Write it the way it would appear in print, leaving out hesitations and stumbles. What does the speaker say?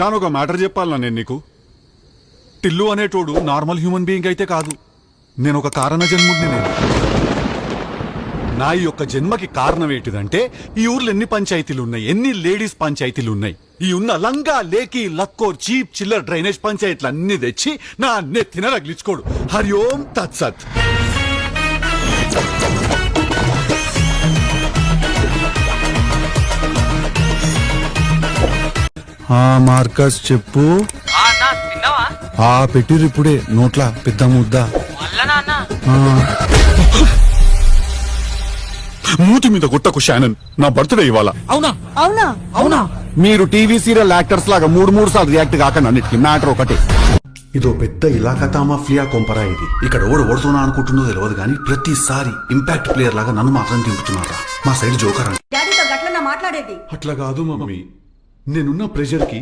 కానీ ఒక మ్యాటర్ చెప్పాలనా నేను నీకు? టిల్లు అనేటోడు నార్మల్ హ్యూమన్ బీయింగ్ అయితే కాదు. నేను ఒక కారణ జన్ముడిని. నేను నా ఈ యొక్క జన్మకి కారణం ఏంటిదంటే, ఈ ఊర్లో ఎన్ని పంచాయతీలు ఉన్నాయి, ఎన్ని లేడీస్ పంచాయతీలు ఉన్నాయి, ఈ ఉన్న లంగా లేకి లక్కోర్ చీప్ చిల్లర్ డ్రైనేజ్ పంచాయతీలు అన్ని తెచ్చి నా నెత్తిన రగిలించుకోడు. హరి ఓం తత్సత్. మార్కస్ చెప్పు. పెట్టిరు ఇప్పుడే నోట్ల పెద్ద ముద్ద. మూతి మీద గుట్టకు షానన్, నా బర్త్డే ఇవాళ. అవునా అవునా అవునా? మీరు టీవీ సీరియల్ యాక్టర్స్ లాగా మూడు సార్లు రియాక్ట్ కాకండి. అన్నిటికీ మ్యాటర్ ఒకటి. ఇదో పెద్ద ఇలాకా మాఫియా కొంపరా ఇది. ఇక్కడ ఓడుతున్నా అనుకుంటుందో తెలియదు కానీ ప్రతిసారి ఇంపాక్ట్ ప్లేయర్ లాగా నన్ను మాత్రం తింపుతున్నారా. మా సైడ్ జోకర్ డాడీతో గట్లన్నా మాట్లాడేది. అట్లా కాదు మమ్మీ, నేనున్న ప్రెషర్ కి